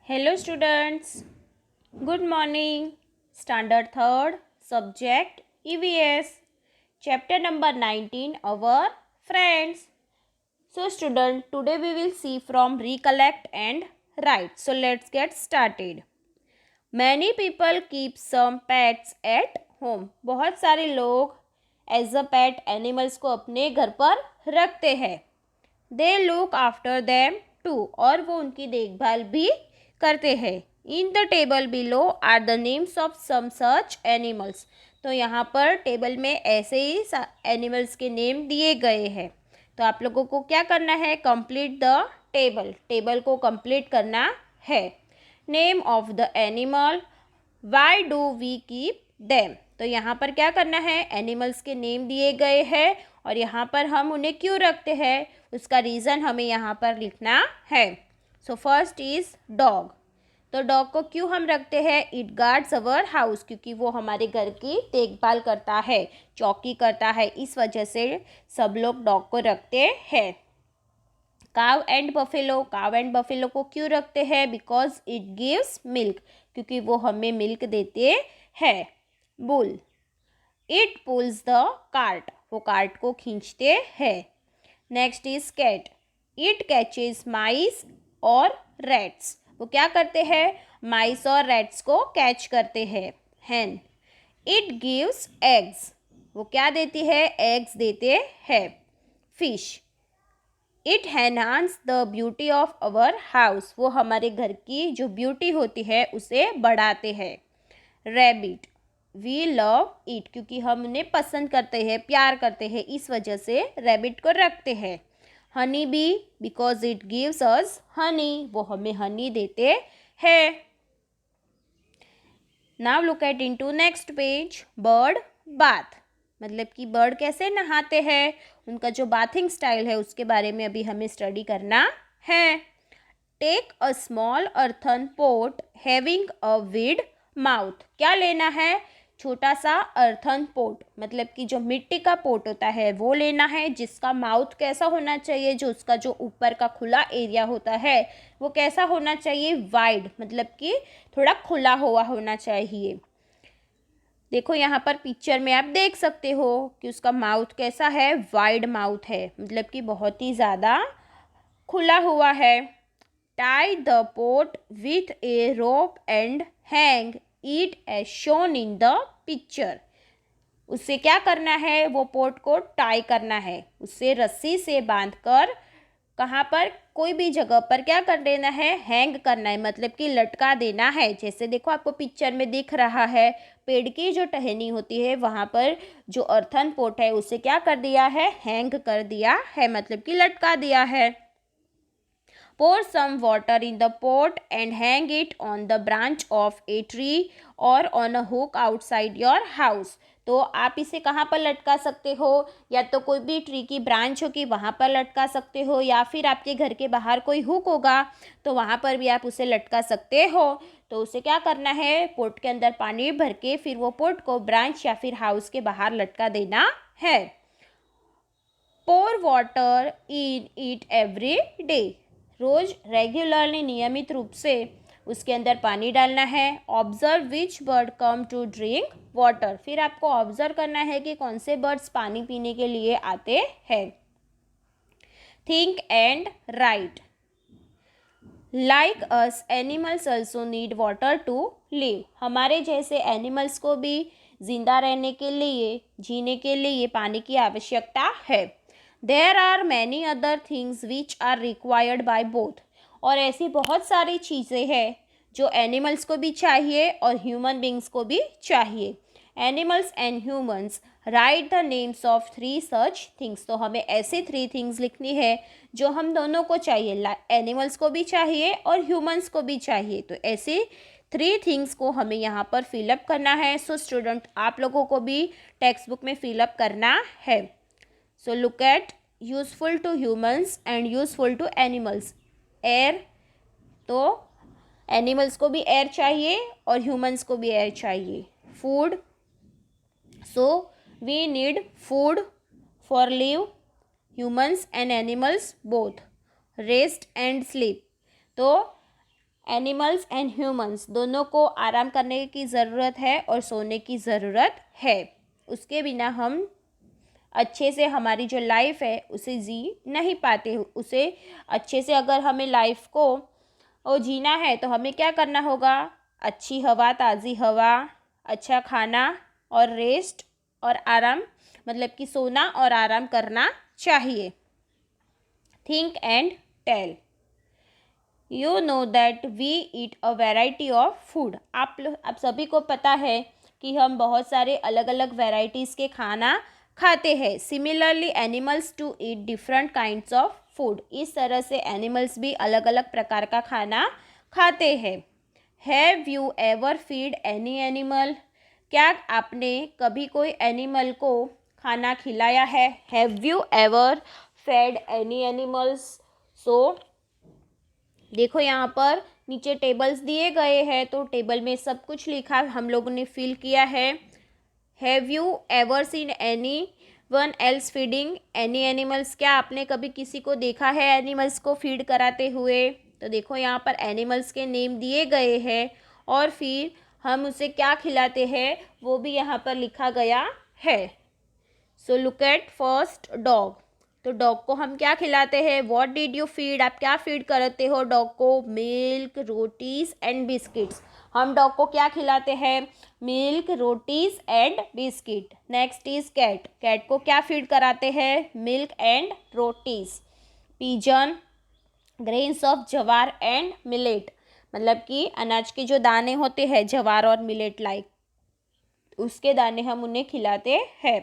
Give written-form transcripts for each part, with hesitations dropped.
Hello students, good morning. Standard 3rd, subject EVS, chapter number 19, our friends. So student, today we will see from recollect and write. So let's get started. Many people keep some pets at home. बहुत सारे लोग as a pet animals को अपने घर पर रखते हैं. They look after them too, और वो उनकी देखभाल भी करते हैं. In the table below are the names of some such animals. तो यहाँ पर टेबल में ऐसे ही एनिमल्स के नेम दिए गए हैं. तो आप लोगों को क्या करना है? कंप्लीट द टेबल को कंप्लीट करना है. Name of the animal, why do we keep them. तो यहाँ पर क्या करना है? एनिमल्स के नेम दिए गए हैं और यहाँ पर हम उन्हें क्यों रखते हैं उसका रीज़न हमें यहाँ पर लिखना है. So first is dog. तो डॉग को क्यों हम रखते हैं? इट गार्ड्स अवर हाउस, क्योंकि वो हमारे घर की देखभाल करता है, चौकी करता है. इस वजह से सब लोग डॉग को रखते हैं. काव एंड बफेलो. काव एंड बफेलो को क्यों रखते हैं? बिकॉज इट गिव्स मिल्क, क्योंकि वो हमें मिल्क देते हैं. Bull, it pulls the cart. वो कार्ट को खींचते हैं. Next is cat. It catches mice और रैट्स. वो क्या करते हैं? माइस और रैट्स को कैच करते हैं. हैन, इट गिव्स एग्स. वो क्या देती है? एग्स देते हैं. Fish, it enhance the beauty of our house. वो हमारे घर की जो ब्यूटी होती है उसे बढ़ाते हैं. रैबिट, वी लव इट, क्योंकि हम उन्हें पसंद करते हैं, प्यार करते हैं, इस वजह से रैबिट को रखते हैं. Honey bee, because it gives us Honey. वो हमें हनी देते हैं. Now look at into next page. Bird bath, मतलब कि बर्ड कैसे नहाते हैं, उनका जो बाथिंग स्टाइल है उसके बारे में अभी हमें स्टडी करना है. Take a small earthen pot having a wide mouth. क्या लेना है? छोटा सा अर्थन पोट, मतलब कि जो मिट्टी का पोट होता है वो लेना है, जिसका माउथ कैसा होना चाहिए, जो उसका जो ऊपर का खुला एरिया होता है वो कैसा होना चाहिए? वाइड, मतलब कि थोड़ा खुला हुआ होना चाहिए. देखो यहाँ पर पिक्चर में आप देख सकते हो कि उसका माउथ कैसा है? वाइड माउथ है, मतलब कि बहुत ही ज़्यादा खुला हुआ है. Tie the pot with a rope and hang it as shown in the picture. उससे क्या करना है? वो पोट को टाई करना है, उससे रस्सी से बांधकर कहाँ पर? कोई भी जगह पर क्या कर देना है? हैंग करना है, मतलब कि लटका देना है. जैसे देखो आपको पिक्चर में दिख रहा है, पेड़ की जो टहनी होती है वहाँ पर जो अर्थन पोट है उसे क्या कर दिया है? हैंग कर दिया है, मतलब कि लटका दिया है. Pour some water in the pot and hang it on the branch of a tree or on a hook outside your house. तो आप इसे कहाँ पर लटका सकते हो? या तो कोई भी ट्री की ब्रांच होगी वहाँ पर लटका सकते हो, या फिर आपके घर के बाहर कोई हुक होगा तो वहाँ पर भी आप उसे लटका सकते हो. तो उसे क्या करना है? पोट के अंदर पानी भर के फिर वो पोट को ब्रांच या फिर हाउस के बाहर लटका देना है. Pour water in it every day. रोज रेगुलरली, नियमित रूप से उसके अंदर पानी डालना है. Observe which bird come to drink water. फिर आपको ऑब्जर्व करना है कि कौन से बर्ड्स पानी पीने के लिए आते हैं. Think and write. Like us animals also need water to live. हमारे जैसे एनिमल्स को भी जिंदा रहने के लिए, जीने के लिए पानी की आवश्यकता है. There are many other things which are required by both. और ऐसी बहुत सारी चीज़ें हैं जो एनिमल्स को भी चाहिए और ह्यूमन बींग्स को भी चाहिए. Animals and humans, right the names of 3 such things. तो हमें ऐसे 3 थिंग्स लिखनी है जो हम दोनों को चाहिए, एनिमल्स को भी चाहिए और ह्यूमंस को भी चाहिए. तो ऐसे 3 थिंग्स को हमें यहाँ पर फिलअप करना है. सो स्टूडेंट, आप लोगों को भी टेक्स्ट बुक में फिलअप करना है. So look at useful to humans and useful to animals. Air, तो एनिमल्स को भी एयर चाहिए और ह्यूमंस को भी एयर चाहिए. Food, so we need food for live, humans and animals both. Rest and sleep, तो एनिमल्स एंड ह्यूमंस दोनों को आराम करने की ज़रूरत है और सोने की ज़रूरत है। उसके बिना हम अच्छे से हमारी जो लाइफ है उसे जी नहीं पाते। उसे अच्छे से अगर हमें लाइफ को जीना है तो हमें क्या करना होगा? अच्छी हवा, ताज़ी हवा, अच्छा खाना और रेस्ट और आराम, मतलब कि सोना और आराम करना चाहिए। Think and tell. You know that we eat a variety of food. आप सभी को पता है कि हम बहुत सारे अलग अलग वेराइटीज़ के खाना खाते हैं। Similarly animals too eat different kinds of food. इस तरह से एनिमल्स भी अलग अलग प्रकार का खाना खाते हैं। Have you ever feed any animal? क्या आपने कभी कोई एनिमल को खाना खिलाया है? Have you ever fed any animals? So देखो यहाँ पर नीचे टेबल्स दिए गए हैं, तो टेबल में सब कुछ लिखा हम लोगों ने फिल किया है। Have you ever seen any one else feeding any animals? क्या आपने कभी किसी को देखा है एनिमल्स को फीड कराते हुए? तो देखो यहाँ पर एनिमल्स के नेम दिए गए हैं और फिर हम उसे क्या खिलाते हैं वो भी यहाँ पर लिखा गया है। So look at first dog. तो डॉग को हम क्या खिलाते हैं? What did you feed? आप क्या फीड करते हो डॉग को? Milk, rotis and biscuits. हम डॉग को क्या खिलाते हैं? Milk, rotis and biscuit. Next is cat. Cat को क्या फीड कराते हैं? Milk and rotis. Pigeon, grains of jowar and millet, मतलब कि अनाज के जो दाने होते हैं जवार और मिलेट लाइक, उसके दाने हम उन्हें खिलाते हैं।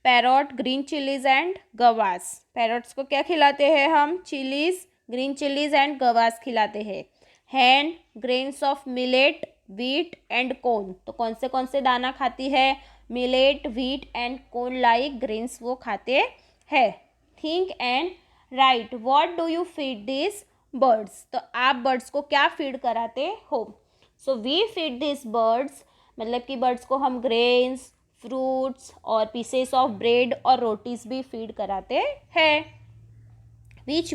Parrot, green chillies and guavas. Parrots को क्या खिलाते हैं हम? Chillies, green chillies and guavas खिलाते हैं। Hen, grains of millet, wheat and corn. तो कौन से दाना खाती है? Millet, wheat and corn like grains वो खाते हैं। Think and write. What do you feed this birds? तो आप बर्ड्स को क्या फीड कराते हो? So we feed this birds, मतलब कि बर्ड्स को हम ग्रेन्स, फ्रूट्स और पीसेस ऑफ ब्रेड और रोटीज भी फीड कराते हैं। विच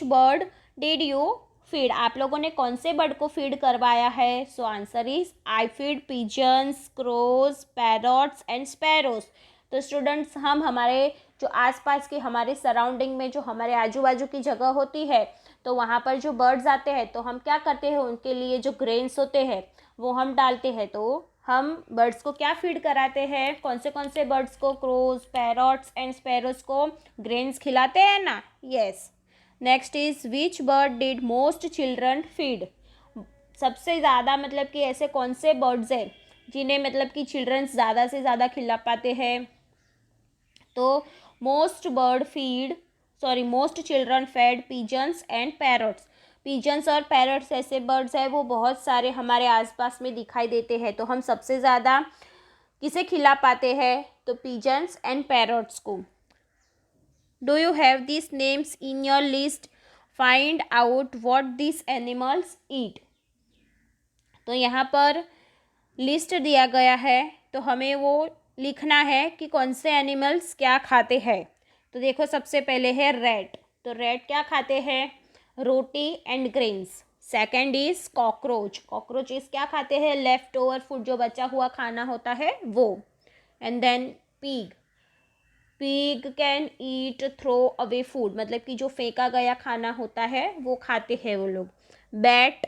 बर्ड डिड यू फीड? आप लोगों ने कौन से बर्ड को फीड करवाया है? So answer is I feed pigeons, crows, parrots and sparrows. तो स्टूडेंट्स, हम हमारे जो आसपास के हमारे सराउंडिंग में जो हमारे आजू बाजू की जगह होती है, तो वहाँ पर जो बर्ड्स आते हैं तो हम क्या करते हैं? उनके लिए जो ग्रेन्स होते हैं वो हम डालते हैं। तो हम बर्ड्स को क्या फीड कराते हैं? कौन से बर्ड्स को? क्रोज, पैरट्स एंड स्पैरोज को ग्रेन्स खिलाते हैं ना? Yes. Next is which bird did most children feed? सबसे ज़्यादा, मतलब कि ऐसे कौन से बर्ड्स हैं जिन्हें मतलब कि चिल्ड्रंस ज़्यादा से ज़्यादा खिला पाते हैं? तो most children fed pigeons and parrots. Pigeons और पैरट्स ऐसे बर्ड्स हैं, वो बहुत सारे हमारे आसपास में दिखाई देते हैं। तो हम सबसे ज़्यादा किसे खिला पाते हैं? तो पिजन्स एंड पैरट्स को। Do you have this names in your list? Find out what this animals eat. तो यहाँ पर लिस्ट दिया गया है, तो हमें वो लिखना है कि कौन से एनिमल्स क्या खाते हैं। तो देखो सबसे पहले है रैट। तो रैट क्या खाते हैं? Roti and grains. Second is cockroach. Cockroaches क्या खाते हैं? लेफ्ट ओवर फूड, जो बचा हुआ खाना होता है वो। And then pig can eat throw away food, मतलब कि जो फेंका गया खाना होता है वो खाते हैं वो लोग। बैट,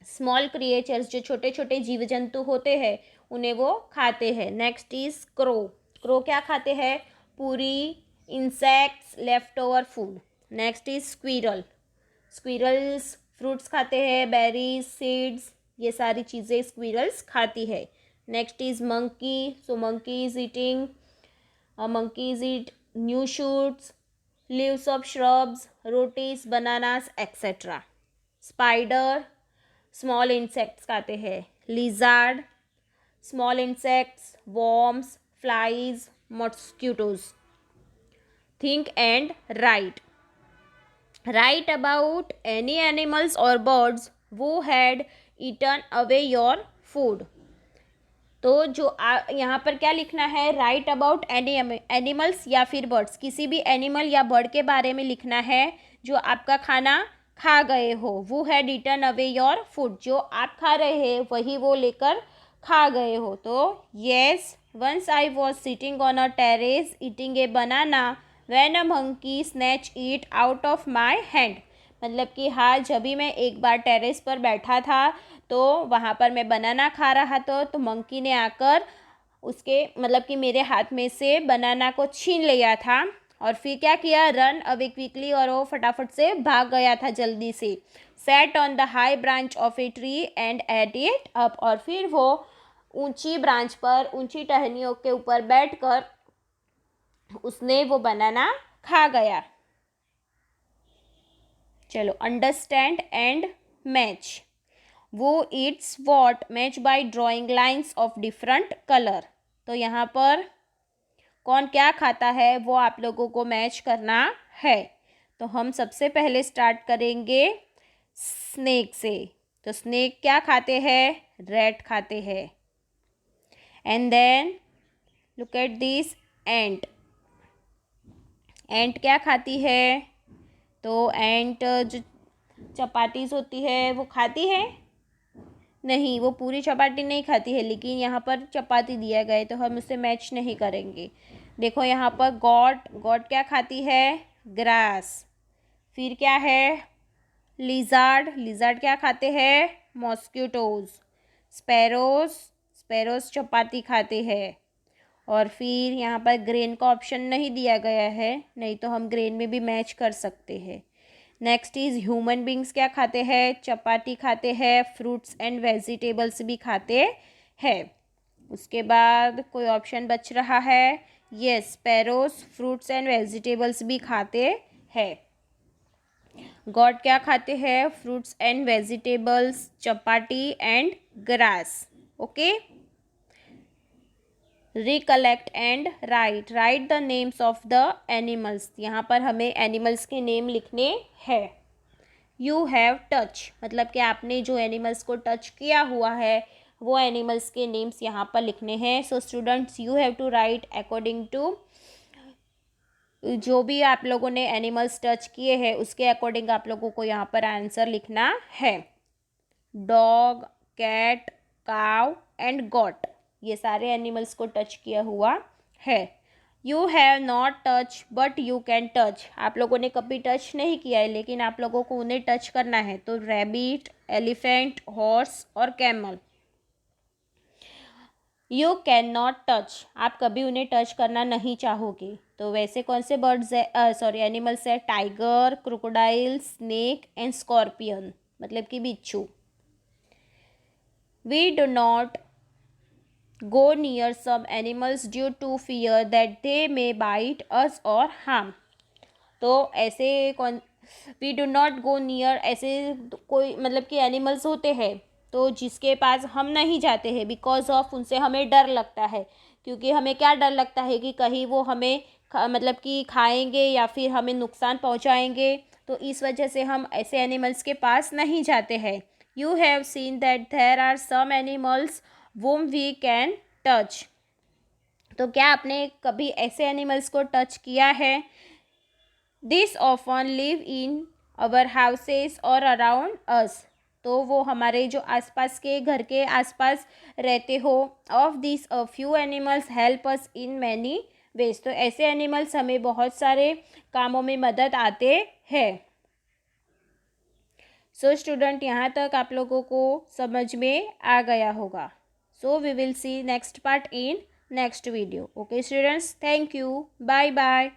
स्मॉल क्रिएचर्स, जो छोटे छोटे जीव जंतु होते हैं उन्हें वो खाते हैं। Next is crow. क्रो क्या खाते हैं? पूरी, insects, left over food. Next is squirrel. Squirrels fruits खाते हैं, बेरीज, सीड्स, ये सारी चीज़ें स्क्विरल्स खाती है। Next is monkey. So monkey is eating monkeys eat new shoots, leaves of shrubs, rotis, bananas, etc. Spider, small insects खाते हैं। Lizard, small insects, worms, flies, mosquitoes. Think and write. Write about any animals or birds who had eaten away your food. तो जो यहाँ पर क्या लिखना है? Right about any animals या फिर बर्ड्स। किसी भी एनिमल या बर्ड के बारे में लिखना है जो आपका खाना खा गए हो। वो had eaten away your food, जो आप खा रहे हैं वही वो लेकर खा गए हो। तो yes, once I was sitting on a terrace eating a banana when a monkey snatch it out of my hand. मतलब कि हाँ, जब भी मैं एक बार टेरेस पर बैठा था तो वहाँ पर मैं बनाना खा रहा था, तो मंकी ने आकर उसके मतलब कि मेरे हाथ में से बनाना को छीन लिया था और फिर क्या किया, रन अवे क्विकली, और वो फटाफट से भाग गया था जल्दी से। Set on the high branch of a tree and at it up, और फिर वो ऊंची ब्रांच पर, ऊंची टहनियों के ऊपर बैठकर उसने वो बनाना खा गया। चलो, अंडरस्टैंड एंड मैच। वो it's what match by drawing lines of different colour. तो यहाँ पर कौन क्या खाता है वो आप लोगों को मैच करना है। तो हम सबसे पहले स्टार्ट करेंगे स्नेक से। तो स्नेक क्या खाते हैं, रैट खाते हैं। And then look at this ant. Ant क्या खाती है, तो एंट जो चपातीस होती है वो खाती है, नहीं वो पूरी चपाती नहीं खाती है, लेकिन यहाँ पर चपाती दिया गया है तो हम उससे मैच नहीं करेंगे। देखो यहाँ पर गॉट, गॉट क्या खाती है, ग्रास। फिर क्या है, लिजार्ड, लिजार्ड क्या खाते हैं, मॉस्किटोज। स्पैरोस, स्पैरोस चपाती खाते हैं। और फिर यहाँ पर ग्रेन का ऑप्शन नहीं दिया गया है, नहीं तो हम ग्रेन में भी मैच कर सकते हैं। नेक्स्ट इज़ ह्यूमन बींग्स क्या खाते हैं, चपाती खाते हैं, फ्रूट्स एंड वेजिटेबल्स भी खाते हैं। उसके बाद कोई ऑप्शन बच रहा है, yes, sparrows fruits and vegetables भी खाते हैं। गॉड क्या खाते हैं, fruits and vegetables, chapati and grass. Okay, recollect and right, right the names of the animals. यहाँ पर हमें एनिमल्स के नेम लिखने हैं। यू हैव टच, मतलब कि आपने जो एनिमल्स को टच किया हुआ है वो एनिमल्स के नेम्स यहाँ पर लिखने हैं। So students, you have to write according to जो भी आप लोगों ने एनिमल्स टच किए हैं उसके अकॉर्डिंग आप लोगों को यहाँ पर आंसर लिखना है। डॉग, कैट, काव एंड गॉट, ये सारे एनिमल्स को टच किया हुआ है। You have not touch but you can touch, आप लोगों ने कभी टच नहीं किया है लेकिन आप लोगों को उन्हें टच करना है। तो रैबिट, एलिफेंट, हॉर्स और camel. You can not touch, आप कभी उन्हें टच करना नहीं चाहोगे। तो वैसे कौन से बर्ड्स है, सॉरी एनिमल्स है, tiger, crocodile, snake and scorpion, मतलब कि बिच्छू। We do not go near some animals due to fear that they may bite us or harm। तो ऐसे कौन, we do not go near, ऐसे कोई मतलब कि एनिमल्स होते हैं तो जिसके पास हम नहीं जाते हैं बिकॉज ऑफ उनसे हमें डर लगता है। क्योंकि हमें क्या डर लगता है कि कहीं वो हमें मतलब कि खाएंगे या फिर हमें नुकसान पहुंचाएंगे, तो इस वजह से हम ऐसे एनिमल्स के पास नहीं जाते हैं। You have seen that there are some animals whom we can touch। तो क्या आपने कभी ऐसे एनिमल्स को टच किया है। This often live in our houses और अराउंड अस, तो वो हमारे जो आसपास के घर के आसपास रहते हो। Of this a few animals help us in many ways, तो ऐसे एनिमल्स हमें बहुत सारे कामों में मदद आते हैं। सो स्टूडेंट, यहाँ तक आप लोगों को समझ में आ गया होगा। So we will see next part in next video. Okay students, thank you. Bye bye.